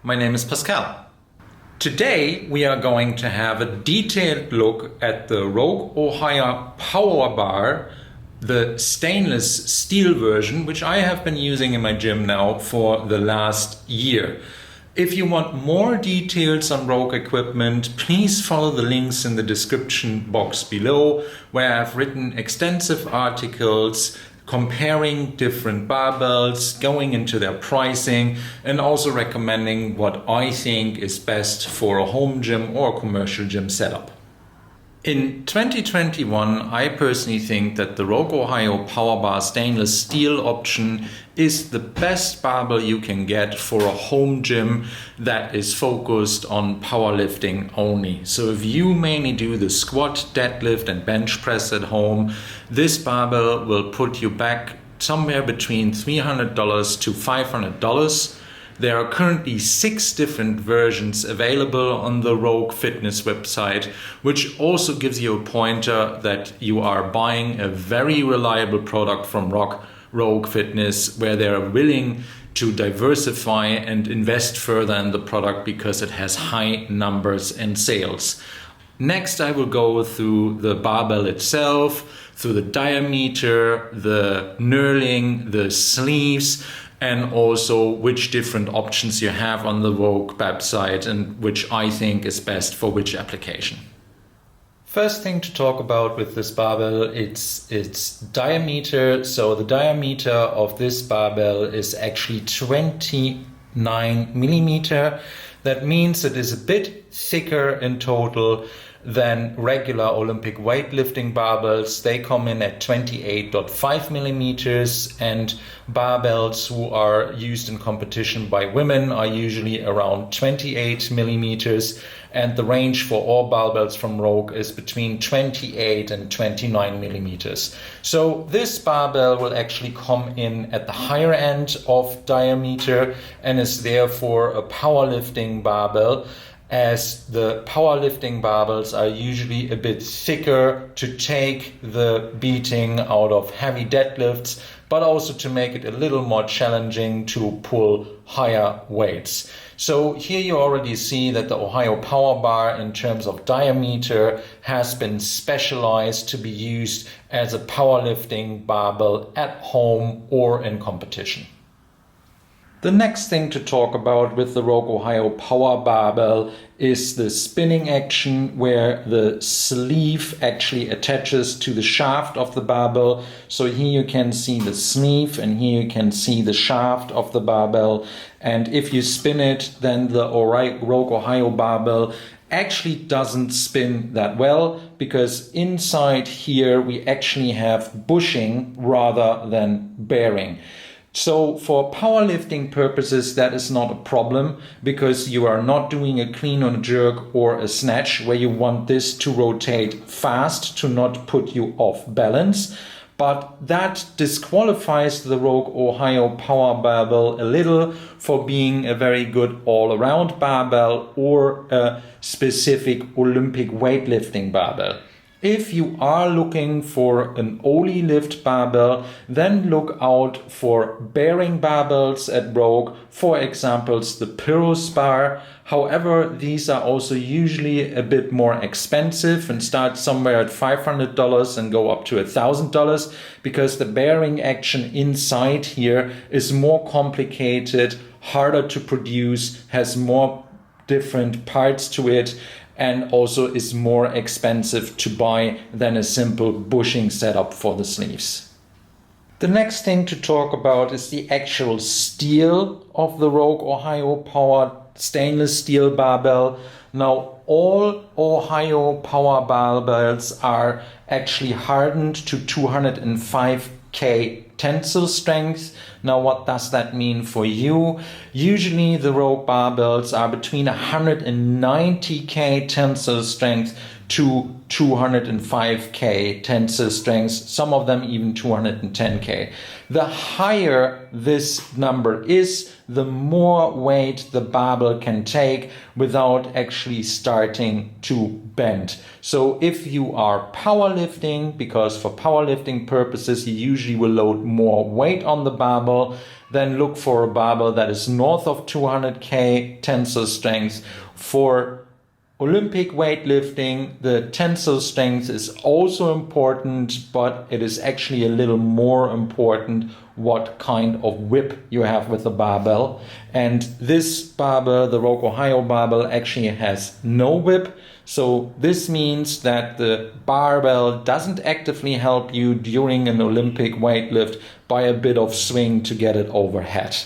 My name is Pascal. Today we are going to have a detailed look at the Rogue Ohio Power Bar, the stainless steel version, which I have been using in my gym now for the last year. If you want more details on Rogue equipment, please follow the links in the description box below, where I've written extensive articles comparing different barbells, going into their pricing, and also recommending what I think is best for a home gym or commercial gym setup. In 2021, I personally think that the Rogue Ohio Power Bar stainless steel option is the best barbell you can get for a home gym that is focused on powerlifting only. So if you mainly do the squat, deadlift and bench press at home, this barbell will put you back somewhere between $300 to $500. There are currently 6 different versions available on the Rogue Fitness website, which also gives you a pointer that you are buying a very reliable product from Rogue Fitness, where they are willing to diversify and invest further in the product because it has high numbers and sales. Next, I will go through the barbell itself, through the diameter, the knurling, the sleeves, and also which different options you have on the Rogue website and which I think is best for which application. First thing to talk about with this barbell, it's diameter. So the diameter of this barbell is actually 29 millimeter. That means it is a bit thicker in total than regular Olympic weightlifting barbells. They come in at 28.5 millimeters, and barbells who are used in competition by women are usually around 28 millimeters, and the range for all barbells from Rogue is between 28 and 29 millimeters. So this barbell will actually come in at the higher end of diameter and is therefore a powerlifting barbell, as the powerlifting barbells are usually a bit thicker to take the beating out of heavy deadlifts, but also to make it a little more challenging to pull higher weights. So here you already see that the Ohio Power Bar in terms of diameter has been specialized to be used as a powerlifting barbell at home or in competition. The next thing to talk about with the Rogue Ohio Power Barbell is the spinning action, where the sleeve actually attaches to the shaft of the barbell. So here you can see the sleeve and here you can see the shaft of the barbell. And if you spin it, then the Rogue Ohio barbell actually doesn't spin that well, because inside here we actually have bushing rather than bearing. So for powerlifting purposes, that is not a problem, because you are not doing a clean or a jerk or a snatch where you want this to rotate fast to not put you off balance. But that disqualifies the Rogue Ohio Power Barbell a little for being a very good all-around barbell or a specific Olympic weightlifting barbell. If you are looking for an Oli lift barbell, then look out for bearing barbells at Rogue, for example the Pyrrhus bar. However, these are also usually a bit more expensive and start somewhere at $500 and go up to $1,000, because the bearing action inside here is more complicated, harder to produce, has more different parts to it, and also is more expensive to buy than a simple bushing setup for the sleeves. The next thing to talk about is the actual steel of the Rogue Ohio Power stainless steel barbell. Now, all Ohio Power barbells are actually hardened to 205K tensile strength. Now, what does that mean for you? Usually the Rogue barbells are between 190K tensile strength to 205K tensile strength, some of them even 210K. The higher this number is, the more weight the barbell can take without actually starting to bend. So if you are powerlifting, because for powerlifting purposes you usually will load more weight on the barbell, barbell, then look for a barbell that is north of 200k tensile strength. For Olympic weightlifting, the tensile strength is also important, but it is actually a little more important what kind of whip you have with the barbell. And this barbell, the Rogue Ohio barbell, actually has no whip. So this means that the barbell doesn't actively help you during an Olympic weightlift by a bit of swing to get it overhead.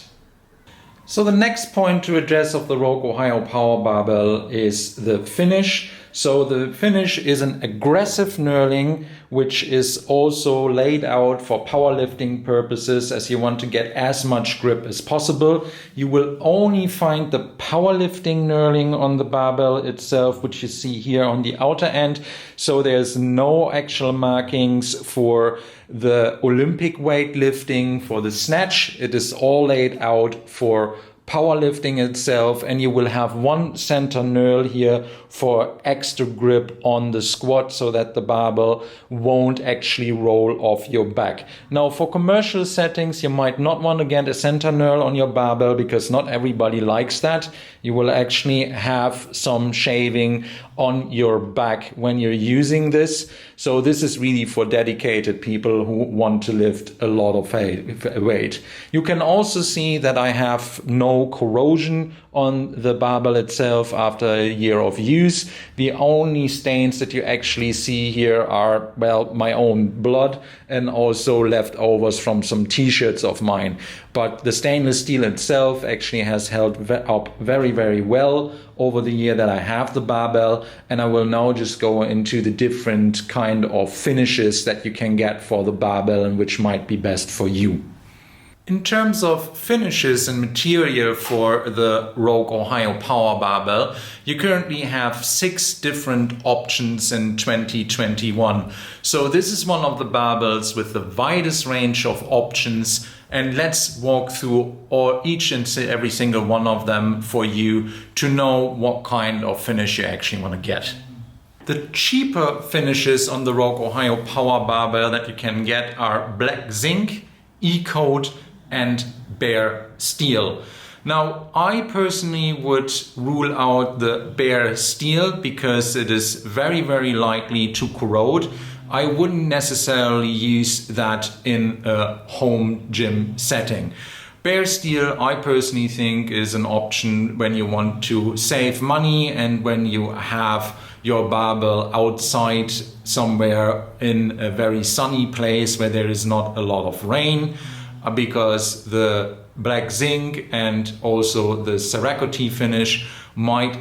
So the next point to address of the Rogue Ohio Power Barbell is the finish. So the finish is an aggressive knurling, which is also laid out for powerlifting purposes, as you want to get as much grip as possible. You will only find the powerlifting knurling on the barbell itself, which you see here on the outer end. So there's no actual markings for the Olympic weightlifting, for the snatch. It is all laid out for powerlifting itself, and you will have one center knurl here for extra grip on the squat so that the barbell won't actually roll off your back. Now, for commercial settings, you might not want to get a center knurl on your barbell because not everybody likes that. You will actually have some shaving on your back when you're using this. So this is really for dedicated people who want to lift a lot of weight. You can also see that I have no corrosion on the barbell itself after a year of use. The only stains that you actually see here are, well, my own blood and also leftovers from some t-shirts of mine. But the stainless steel itself actually has held up very, very well over the year that I have the barbell. And I will now just go into the different kind of finishes that you can get for the barbell and which might be best for you. In terms of finishes and material for the Rogue Ohio Power Barbell, you currently have 6 different options in 2021. So this is one of the barbells with the widest range of options, and let's walk through each and every single one of them for you to know what kind of finish you actually want to get. The cheaper finishes on the Rogue Ohio Power Barbell that you can get are Black Zinc, E-Coat, and bare steel. Now, I personally would rule out the bare steel because it is very, very likely to corrode. I wouldn't necessarily use that in a home gym setting. Bare steel, I personally think, is an option when you want to save money and when you have your barbell outside somewhere in a very sunny place where there is not a lot of rain. Because the Black Zinc and also the Cerakote finish might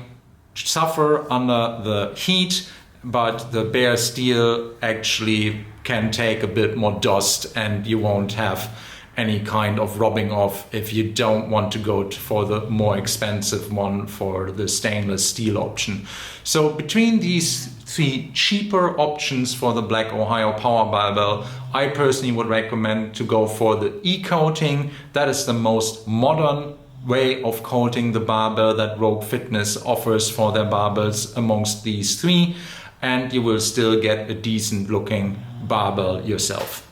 suffer under the heat, but the bare steel actually can take a bit more dust and you won't have any kind of rubbing off if you don't want to go for the more expensive one for the stainless steel option. So between these 3 cheaper options for the Black Ohio Power Barbell, I personally would recommend to go for the e-coating. That is the most modern way of coating the barbell that Rogue Fitness offers for their barbells amongst these 3, and you will still get a decent looking barbell yourself.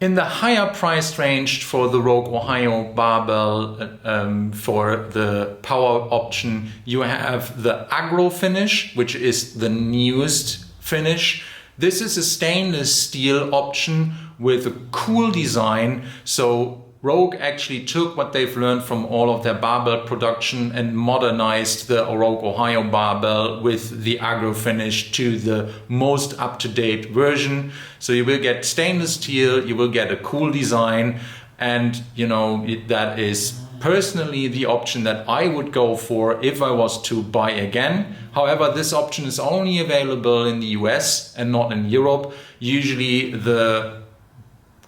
In the higher price range for the Rogue Ohio barbell, for the power option, you have the Agro finish, which is the newest finish. This is a stainless steel option with a cool design. So Rogue actually took what they've learned from all of their barbell production and modernized the Rogue Ohio barbell with the Agro finish to the most up-to-date version. So you will get stainless steel, you will get a cool design, and that is personally the option that I would go for if I was to buy again. However, this option is only available in the US and not in Europe. Usually the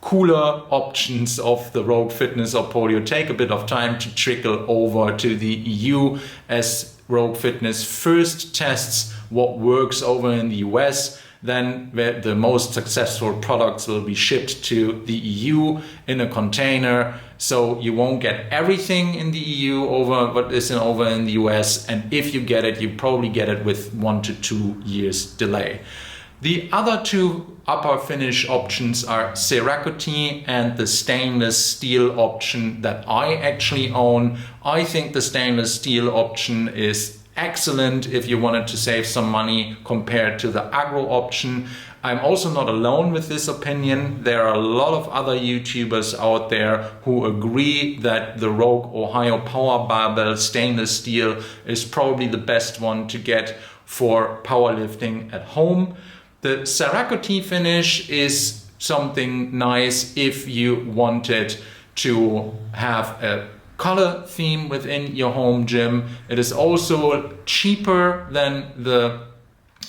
cooler options of the Rogue Fitness or Polio take a bit of time to trickle over to the EU as Rogue Fitness first tests what works over in the US. Then the most successful products will be shipped to the EU in a container. So you won't get everything in the EU over what is over in the US. And if you get it, you probably get it with 1 to 2 years delay. The other two upper finish options are Cerakote and the stainless steel option that I actually own. I think the stainless steel option is excellent if you wanted to save some money compared to the agro option. I'm also not alone with this opinion. There are a lot of other YouTubers out there who agree that the Rogue Ohio Power Barbell stainless steel is probably the best one to get for powerlifting at home. The Cerakote finish is something nice if you wanted to have a color theme within your home gym. It is also cheaper than the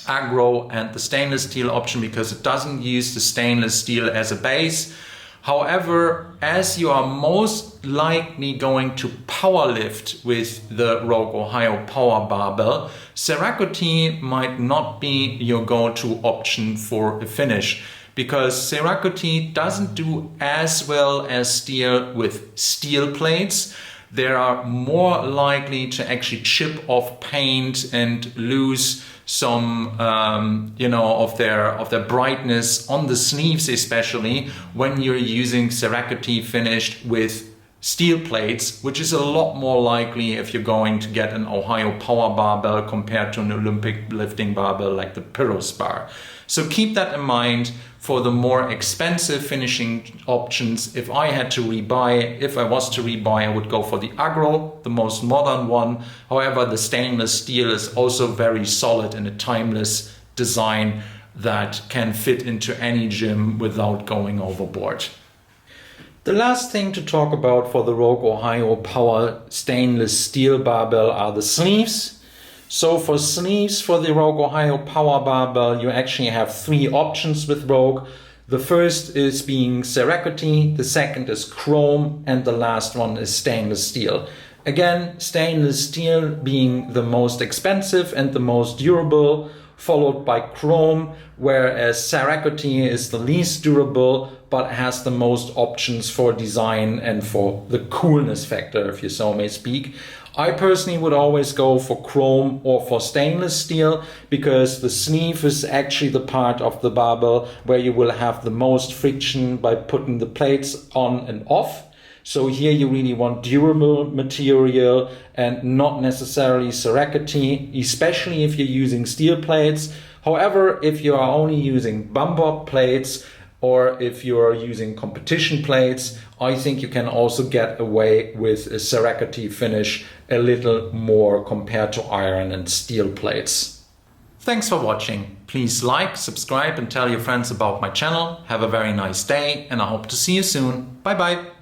agro and the stainless steel option because it doesn't use the stainless steel as a base. However, as you are most likely going to powerlift with the Rogue Ohio Power Barbell, Cerakote might not be your go-to option for a finish, because Cerakote doesn't do as well as steel with steel plates. They are more likely to actually chip off paint and lose some of their brightness on the sleeves, especially when you're using Cerakote finished with steel plates, which is a lot more likely if you're going to get an Ohio Power Barbell compared to an Olympic lifting barbell like the Pyros bar. So keep that in mind for the more expensive finishing options. If I was to rebuy, I would go for the agro, the most modern one. However, the stainless steel is also very solid and a timeless design that can fit into any gym without going overboard. The last thing to talk about for the Rogue Ohio Power stainless steel barbell are the sleeves. So for sleeves for the Rogue Ohio Power Barbell, you actually have three options with Rogue. The first is being Cerakote, the second is chrome, and the last one is stainless steel. Again, stainless steel being the most expensive and the most durable, followed by chrome, whereas Cerakote is the least durable but has the most options for design and for the coolness factor, if you so may speak. I personally would always go for chrome or for stainless steel because the sleeve is actually the part of the barbell where you will have the most friction by putting the plates on and off. So here you really want durable material and not necessarily Cerakote, especially if you're using steel plates. However, if you are only using bump plates or if you are using competition plates, I think you can also get away with a Cerakote finish a little more compared to iron and steel plates. Thanks for watching. Please like, subscribe and tell your friends about my channel. Have a very nice day and I hope to see you soon. Bye bye.